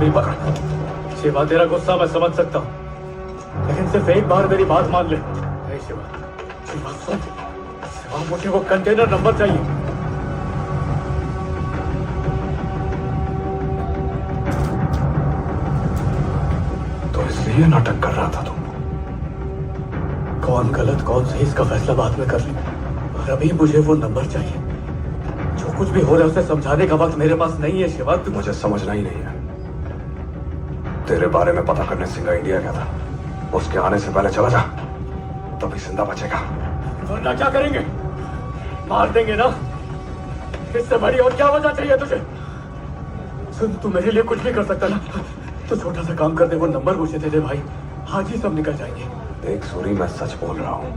नहीं पकड़। शिवा, तेरा गुस्सा मैं समझ सकता हूँ, लेकिन सिर्फ एक बार मेरी बात मान ले। नहीं शिवा, शिवा सुन। शिवा, मुझे वो कंटेनर नंबर चाहिए। तो इसलिए नाटक कर रहा था तुम? कौन गलत कौन सही इसका फैसला बाद में कर ले, और अभी मुझे वो नंबर चाहिए। जो कुछ भी हो रहा है उसे समझाने का वक्त मेरे पास नहीं है शिवा। मुझे समझना ही नहीं है। तेरे बारे में पता करने सिंगा इंडिया गया था, उसके आने से पहले चला जा, तभी जिंदा बचेगा। वरना क्या करेंगे? मार देंगे ना? इससे बड़ी और क्या वजह चाहिए तुझे? सुन, तू मेरे लिए कुछ भी कर सकता ना, तो छोटा सा काम कर दे, वो नंबर मुझे दे दे भाई, आज ही सब निकल जाएंगे। देख सूरी, मैं सच बोल रहा हूँ।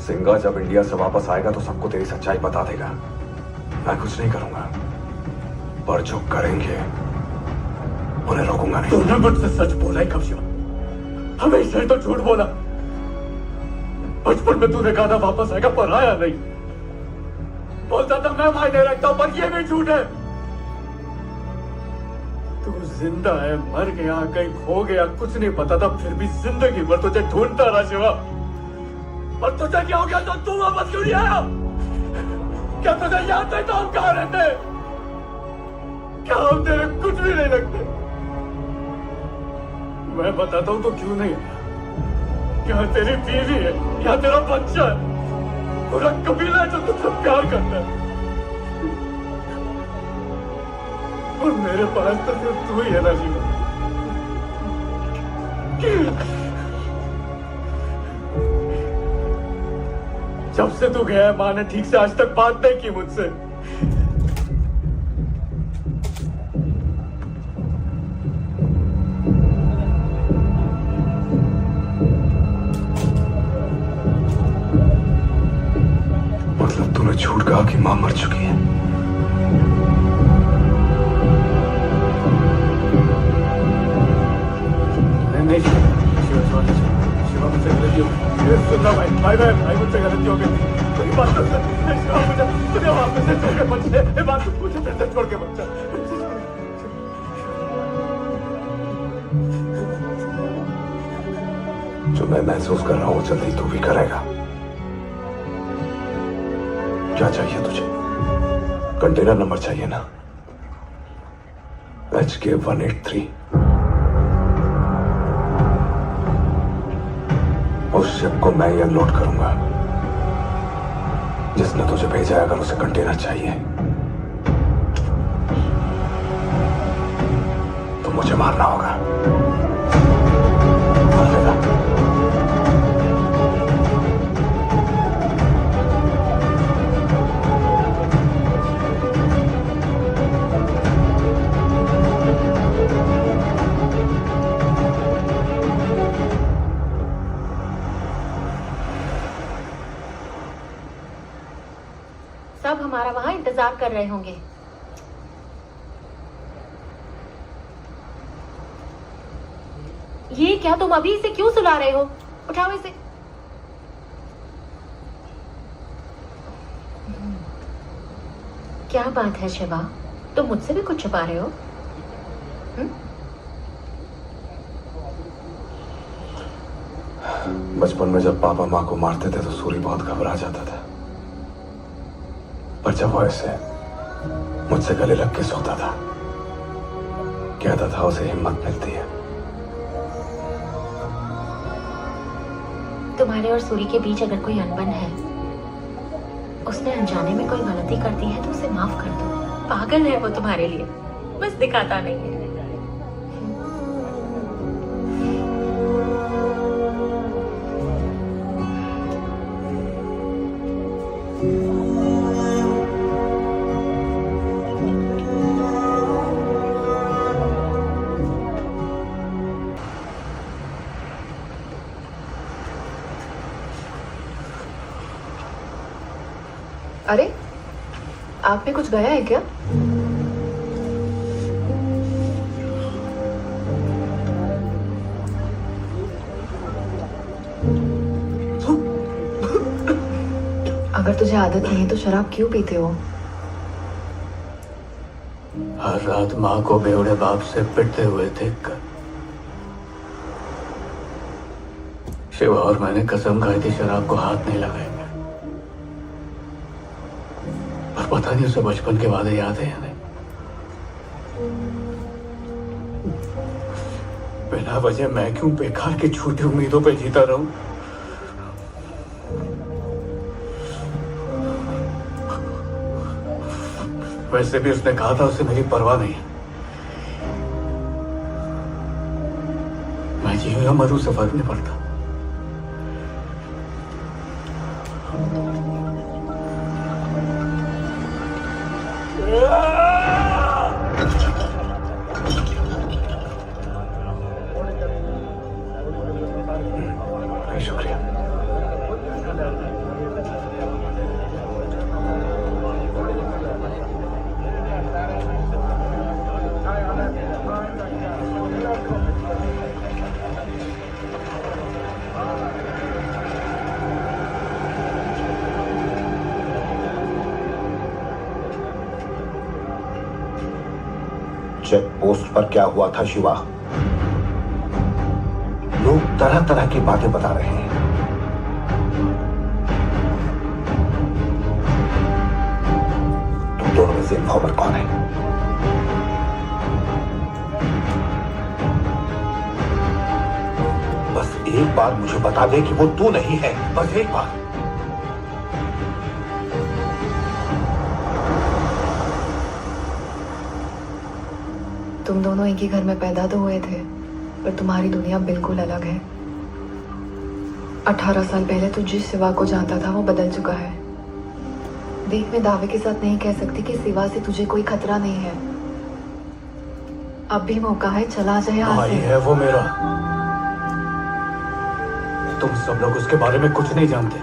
सिंगा जब इंडिया से वापस आएगा तो सबको तेरी सच्चाई बता देगा। मैं कुछ नहीं करूंगा, पर जो करेंगे उन्हें रोकूंगा नहीं। तूने मुझसे सच बोला ही कब शिवा? हमेशा ही तो झूठ बोला। बचपन में तूने कहा था वापस आएगा, पर आया नहीं। बोलता था मैं मायने रखता हूं, पर ये भी झूठ है। तू जिंदा है, मर गया, कहीं खो गया, कुछ नहीं पता था, फिर भी जिंदगी भर तुझे ढूंढता रहा शिवा। और तुझे क्या हो गया तो तू वापस क्यों नहीं आया? क्या तुझे याद नहीं था हम कहाँ रहते? क्या हम तेरे कुछ भी नहीं लगते? मैं बताता हूं तो क्यों नहीं आया। क्या तेरी बीवी है, क्या तेरा बच्चा है, पूरा कबीला है जो तुझसे प्यार करता है, और मेरे पास तो सिर्फ तू ही है ना शिवा। जब से तू गया है, माँ ने ठीक से आज तक बात नहीं की मुझसे। मतलब तूने झूठ कहा कि मां मर चुकी है? नहीं शिवा, मुझसे गलती हो गई। सुनना भाई मुझसे गलती हो गई। कोई बात तो सुन शिवा, मुझे वापस से छोड़ के मत जा। ये बात मुझे फिर से छोड़ के मत जा। जो मैं महसूस कर रहा हूं जल्दी तू भी करेगा। क्या चाहिए तुझे? कंटेनर नंबर चाहिए ना? HK-183। उस शिप को मैं ही अनलोड करूंगा। जिसने तुझे भेजा है, अगर उसे कंटेनर चाहिए तो मुझे मारना होगा। मार देगा। सब हमारा वहां इंतजार कर रहे होंगे। ये क्या, तुम अभी इसे क्यों सुला रहे हो? उठाओ इसे। क्या बात है शिवा, तुम मुझसे भी कुछ छुपा रहे हो? बचपन में जब पापा माँ को मारते थे तो सूरी बहुत घबरा जाता था, पर जब वो ऐसे मुझसे गले लग के सोता था, कहता था उसे हिम्मत मिलती है। तुम्हारे और सूरी के बीच अगर कोई अनबन है, उसने अनजाने में कोई गलती कर दी है तो उसे माफ कर दो। पागल है वो तुम्हारे लिए, बस दिखाता नहीं है। अरे, आग में कुछ गया है क्या? अगर तुझे आदत नहीं है तो शराब क्यों पीते हो? हर रात माँ को बेवड़े बाप से पिटते हुए देखकर शिवा और मैंने कसम खाई थी शराब को हाथ नहीं लगाएंगे। पर पता नहीं उसे बचपन के वादे याद है या नहीं। बिना वजह मैं क्यों बेकार की झूठी उम्मीदों पे जीता रहूं। वैसे भी उसने कहा था उसे मेरी परवाह नहीं है। मैं जीऊं या मरूं से फर्क नहीं पड़ता। शुक्रिया। चेक पोस्ट पर क्या हुआ था शिवा? लोग तरह तरह की बातें बता रहे हैं। तुम दोनों में से इन्फॉर्मर कौन है? बस एक बार मुझे बता दे कि वो तू नहीं है, बस एक बार। तुम दोनों एक ही घर में पैदा तो हुए थे, पर तुम्हारी दुनिया बिल्कुल अलग है। 18 साल पहले तू जिस शिवा को जानता था वो बदल चुका है। देख, मैं दावे के साथ नहीं कह सकती कि शिवा से तुझे कोई खतरा नहीं है। अब भी मौका है, चला जाए यहाँ भाई से। है वो मेरा। तुम सब लोग उसके बारे में कुछ नहीं जानते।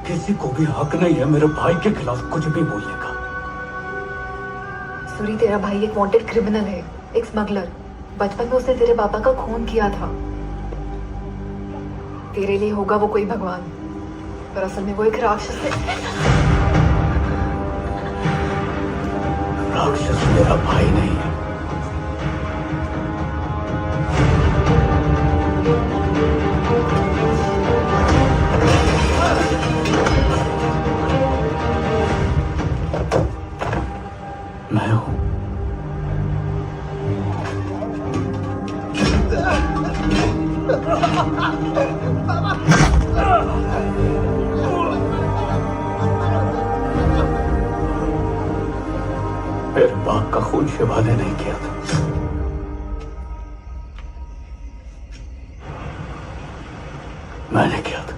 किसी को भी हक नहीं है मेरे भाई के खिलाफ कुछ भी बोलने का। सूरी, तेरा भाई एक वांटेड क्रिमिनल है, एक स्मगलर। बचपन में उसने तेरे पापा का खून किया था। तेरे लिए होगा वो कोई भगवान, पर असल में वो एक राक्षस है। राक्षस मेरा भाई नहीं है। मैं हूं। मेरे बाप का खून शिवा ने नहीं किया था। मैंने किया था।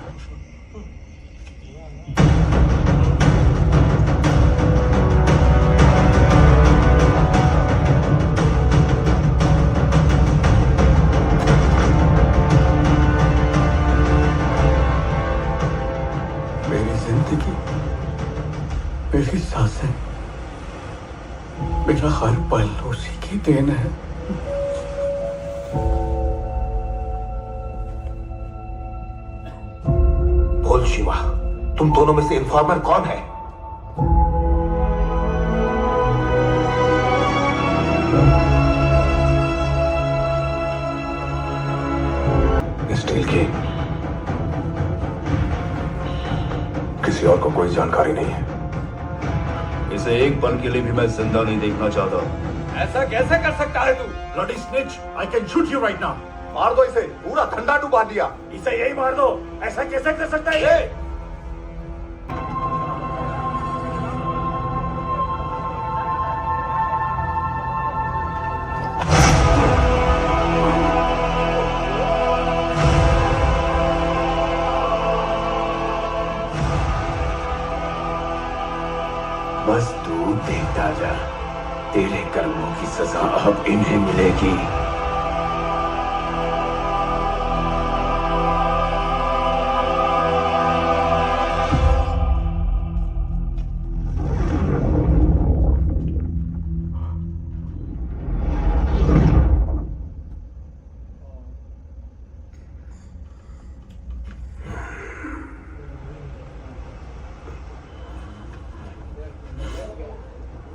मेरी जिंदगी, मेरी सांसें, मेरा हर पल उसी की देन है। बोल शिवा, तुम दोनों में से इन्फॉर्मर कौन है? स्टील की किसी और को कोई जानकारी नहीं है। इसे एक पल के लिए भी मैं जिंदा नहीं देखना चाहता। ऐसा कैसे कर सकता है तू? Bloody snitch, I can shoot you right now. मार दो इसे, पूरा धंधा डुबा दिया। इसे यही मार दो। ऐसा कैसे कर सकता है ये? बस तू देखता जा, तेरे कर्मों की सजा अब इन्हें मिलेगी।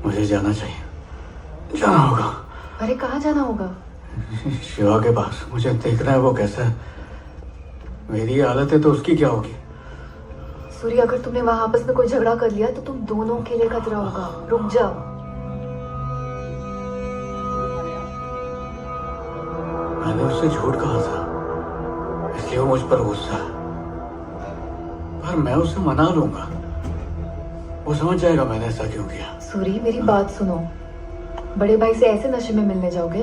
मुझे जाना चाहिए। जाना होगा। अरे कहाँ जाना होगा? शिवा के पास। मुझे देखना है वो कैसा है। मेरी हालत है तो उसकी क्या होगी? सूर्य, अगर तुमने वहां आपस में कोई झगड़ा कर लिया तो तुम दोनों के लिए खतरा होगा। रुक जाओ। मैंने उससे झूठ कहा था, इसलिए वो मुझ पर गुस्सा है। पर मैं उसे मना लूंगा, वो समझ जाएगा मैंने ऐसा क्यों किया। सूरी, मेरी बात सुनो। बड़े भाई से ऐसे नशे में मिलने जाओगे?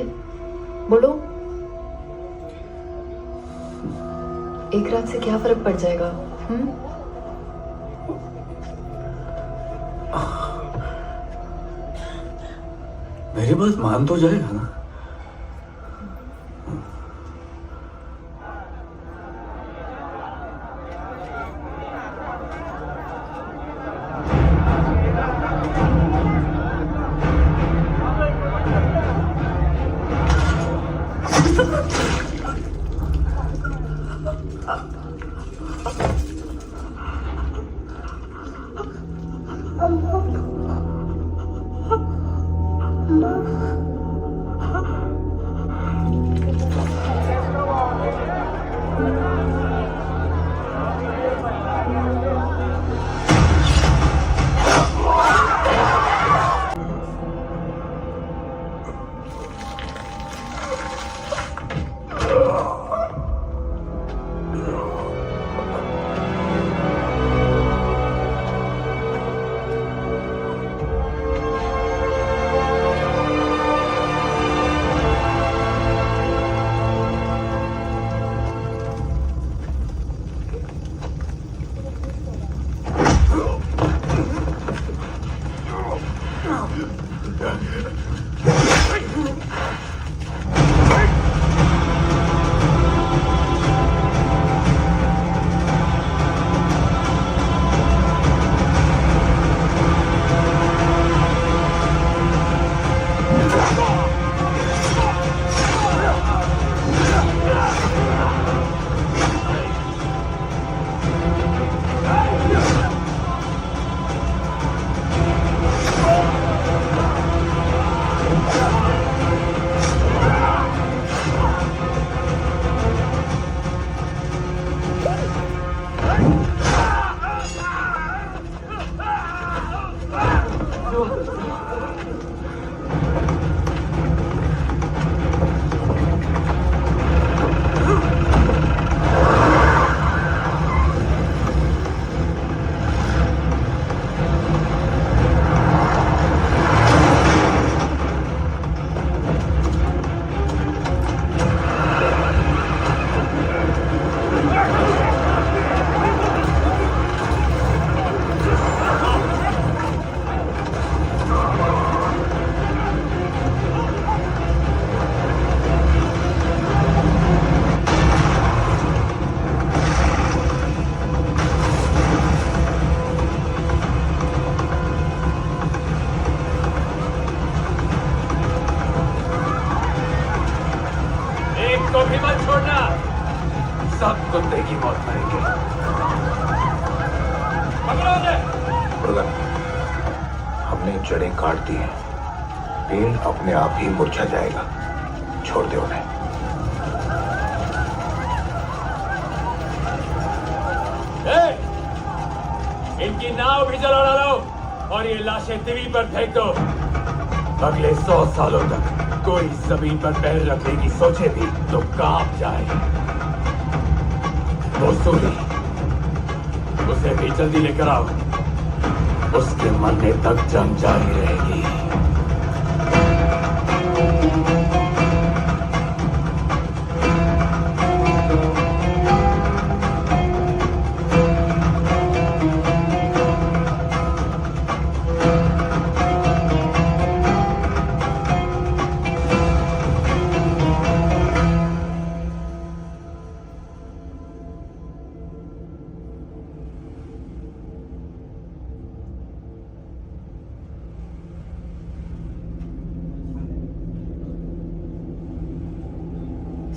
बोलो, एक रात से क्या फर्क पड़ जाएगा? मेरी बात मान तो जाएगा ना? को भी मत छोड़ना, सब कुत्ते की मौत मरेंगे। पकड़ो उन्हें। मृगन, हमने जड़ें काट दी हैं, पेड़ अपने आप ही मुरझा जाएगा। छोड़ दे उन्हें। इनकी नाव भी जला डालो और ये लाशें दिवी पर फेंक दो। अगले 100 सालों तक कोई जमीन पर पैर रखने की सोचे भी तो कांप जाए। वो सूरी, उसे भी जल्दी लेकर आओ। उसके मरने तक जंग जारी रहेगी।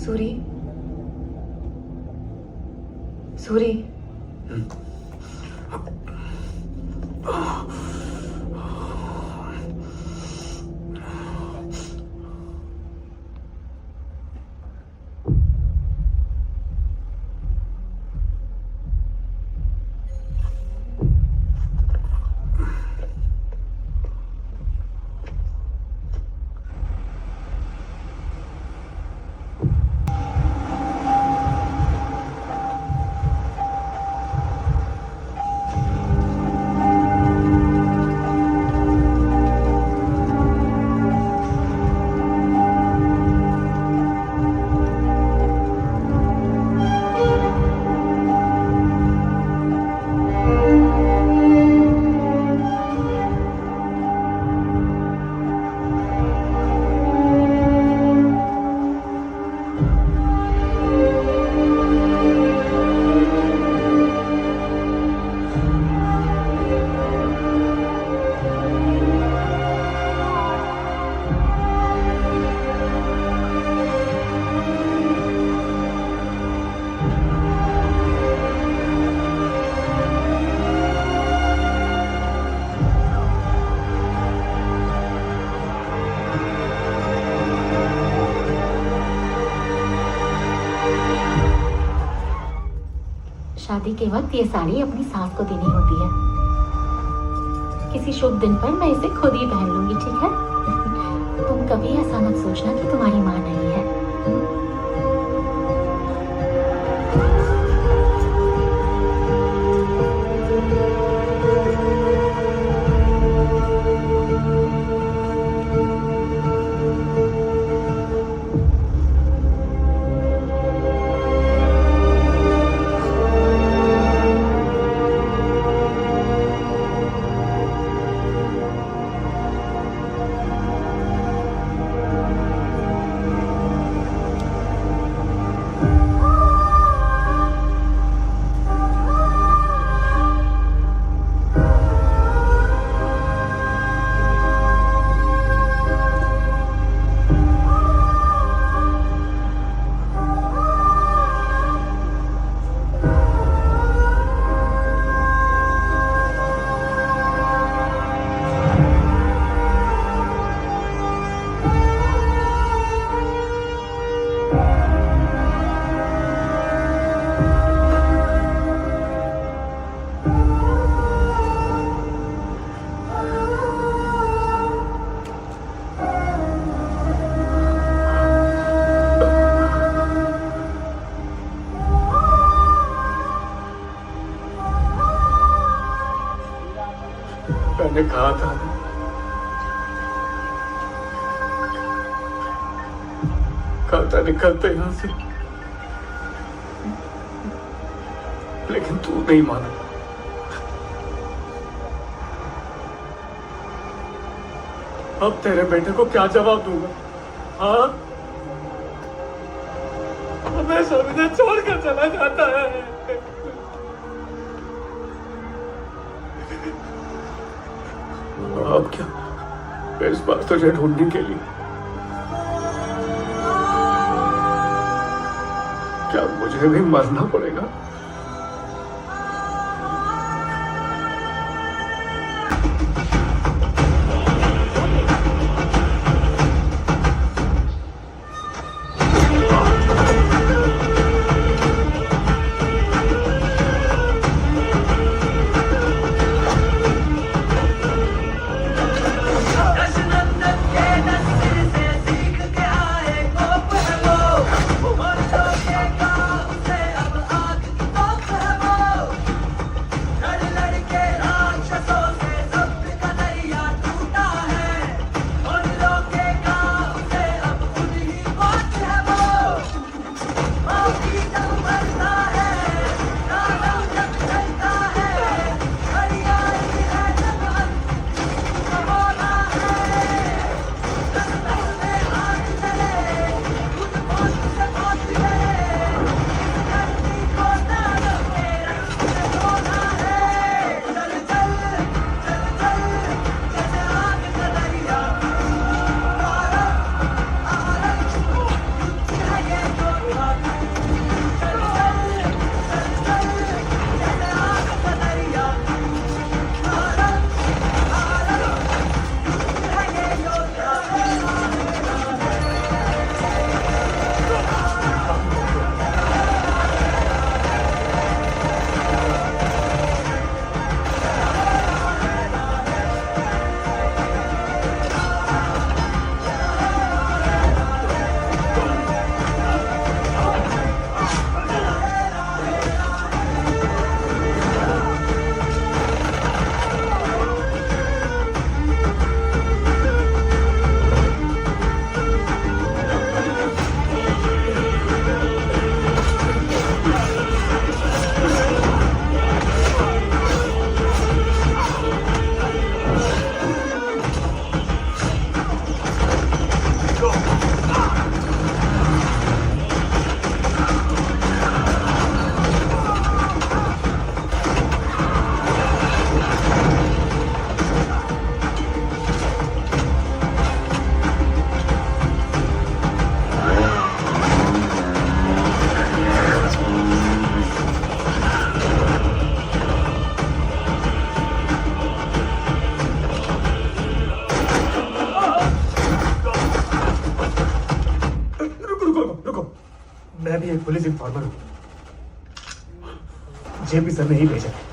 सूरी, सूरी, शादी के वक्त ये साड़ी अपनी सास को देनी होती है। किसी शुभ दिन पर मैं इसे खुद ही पहन लूंगी, ठीक है? तुम कभी ऐसा मत सोचना कि तुम्हारी माँ नहीं है। मैंने कहा था निकलते यहां से, लेकिन तू नहीं माना। अब तेरे बेटे को क्या जवाब दूंगा? हाँ, हमें समझे छोड़कर चला जाता है। अब क्या इस बार तुझे ढूंढने के लिए क्या मुझे भी मरना पड़ेगा? मैं भी एक पुलिस इंफॉर्मर हूं। जेपी सर ने ही भेजा है।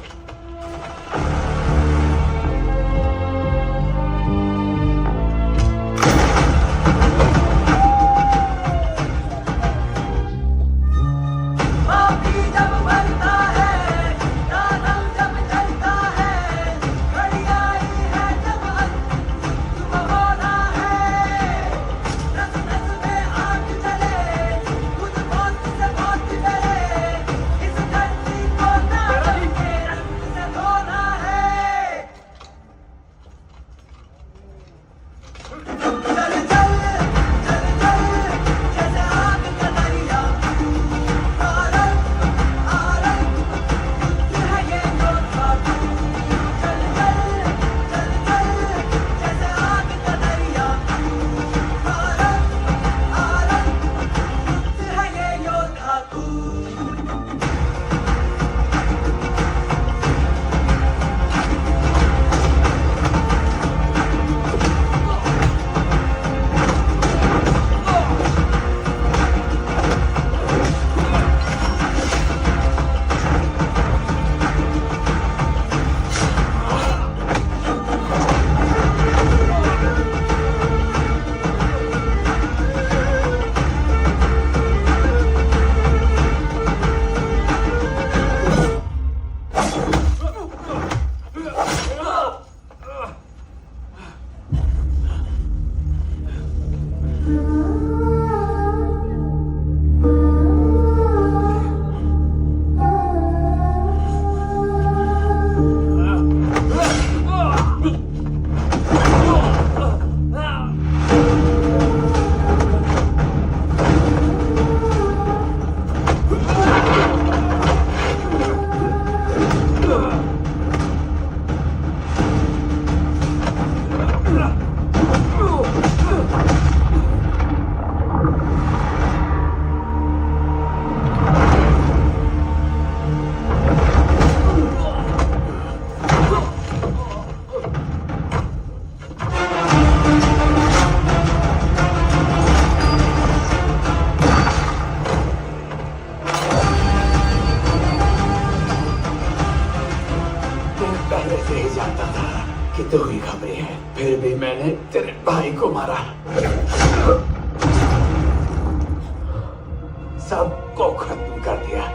तू ही घबरी है, फिर भी मैंने तेरे भाई को मारा। सबको खत्म कर दिया।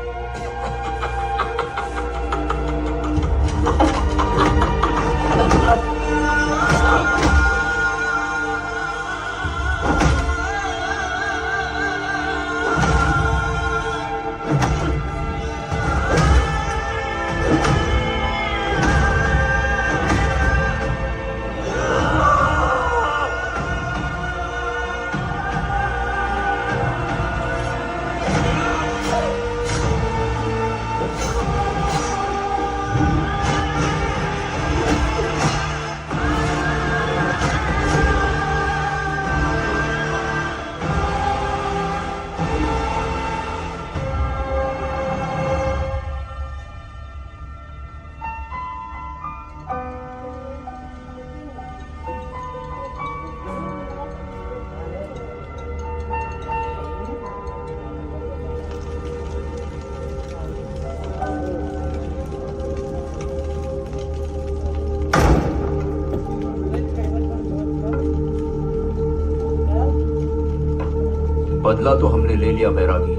बदला तो हमने ले लिया बैरागी,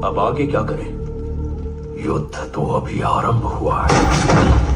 अब आगे क्या करें? युद्ध तो अभी आरंभ हुआ है।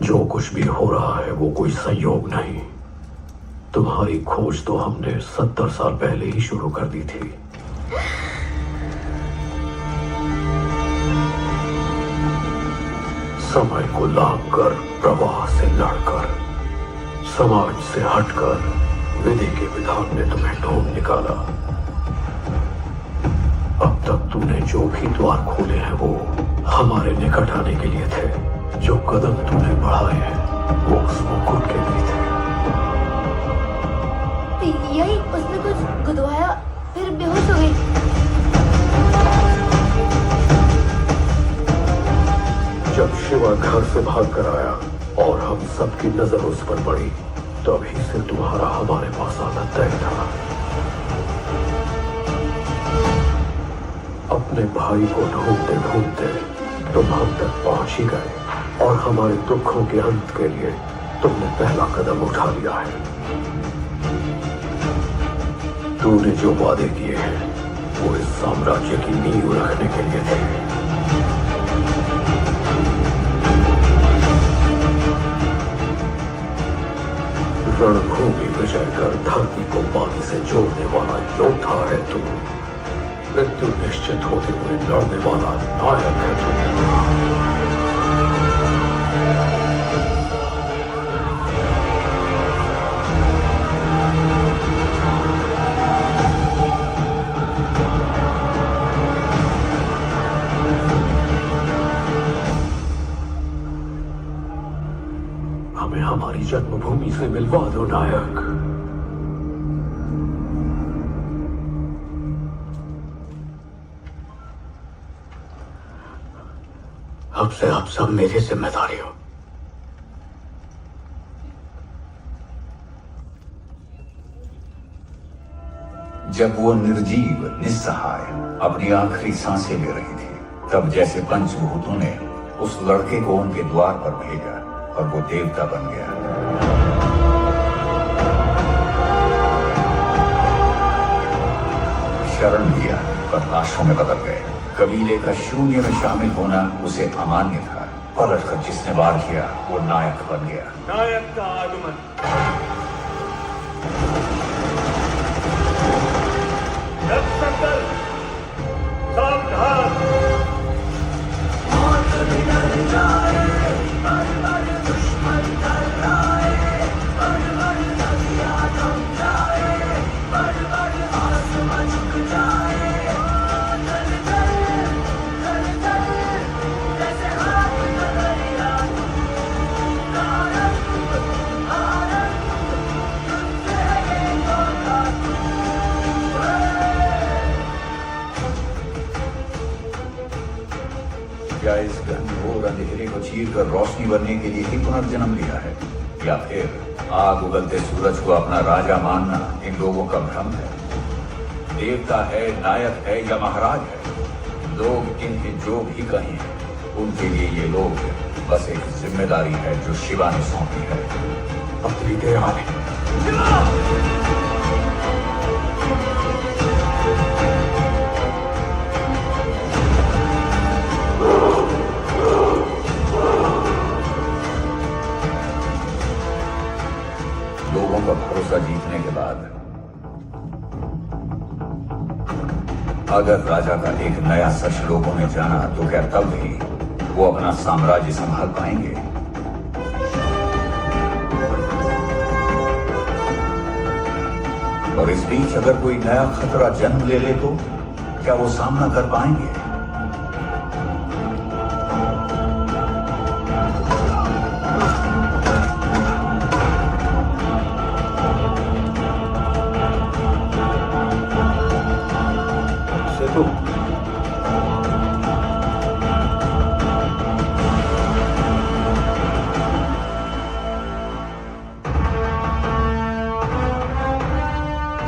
जो कुछ भी हो रहा है वो कोई संयोग नहीं। तुम्हारी खोज तो हमने 70 साल पहले ही शुरू कर दी थी। समय को लांग कर, प्रवाह से लड़कर, समाज से हटकर विधि के विधान ने तुम्हें ढूंढ निकाला। अब तक तूने जो भी द्वार खोले हैं वो हमारे निकट आने के लिए थे। जो कदम तूने बढ़ाए हैं वो उस मुकुट के लिए थे। यही उसने कुछ गुदवाया, फिर बेहोश हो गई। जब शिवा घर से भाग कर आया और हम सबकी नजर उस पर पड़ी, तभी से तुम्हारा हमारे पास आना तय था। अपने भाई को ढूंढते ढूंढते तुम हम तक पहुंच ही गए और हमारे दुखों के अंत के लिए तुमने पहला कदम उठा लिया है। तूने जो वादे किए हैं वो इस साम्राज्य की नींव रखने के लिए थे। रणभूमि विजय कर धरती को पानी से जोड़ने वाला योद्धा है तू। मृत्यु निश्चित होते हुए लड़ने वाला नायक है तू। हमें हमारी जन्मभूमि से मिलवा दो नायक। अब से आप सब मेरी जिम्मेदारी हो। जब वो निर्जीव निस्सहाय अपनी आखिरी सांसें ले रही थी, तब जैसे पंचभूतों ने उस लड़के को उनके द्वार पर भेजा और वो देवता बन गया। शरण लिया पर लाशों में बदल गए। कबीले का शून्य में शामिल होना उसे अमान्य था। पलटकर जिसने वार किया वो नायक बन गया। नायक का आगमन। रत्नकर, सावधान। क्या इस घनघोर अंधेरे को चीर कर रोशनी बनने के लिए ही पुनर्जन्म लिया है, या फिर आग उगलते सूरज को अपना राजा मानना इन लोगों का भ्रम है? देवता है, नायक है या महाराज है, लोग इनके जो भी कहें, उनके लिए ये लोग बस एक जिम्मेदारी है जो शिवा ने सौंपी है। अपनी देर आने। लोगों का भरोसा जीतने के बाद अगर राजा का एक नया सच लोगों ने जाना, तो क्या तब भी वो अपना साम्राज्य संभाल पाएंगे? और इस बीच अगर कोई नया खतरा जन्म ले ले तो क्या वो सामना कर पाएंगे?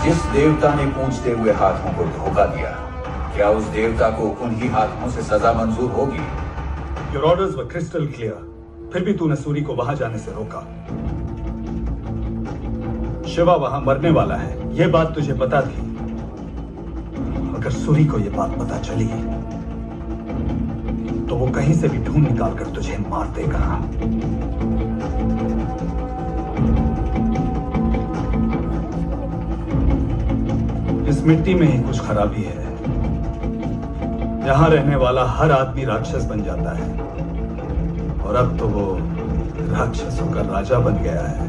जिस देवता ने पूछते हुए हाथों को धोखा दिया, क्या उस देवता को उन्हीं हाथों से सजा मंजूर होगी? Your orders were crystal clear. फिर भी तूने सूरी को वहां जाने से रोका। शिवा वहां मरने वाला है, यह बात तुझे पता थी। अगर सूरी को यह बात पता चली तो वो कहीं से भी ढूंढ निकाल कर तुझे मार देगा। इस मिट्टी में ही कुछ खराबी है। यहां रहने वाला हर आदमी राक्षस बन जाता है और अब तो वो राक्षसों का राजा बन गया है।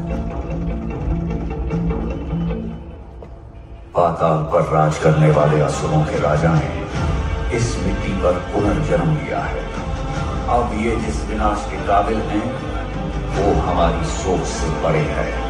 पाताल पर राज करने वाले असुरों के राजा ने इस मिट्टी पर पुनर्जन्म लिया है। अब ये जिस विनाश के काबिल हैं, वो हमारी सोच से परे है।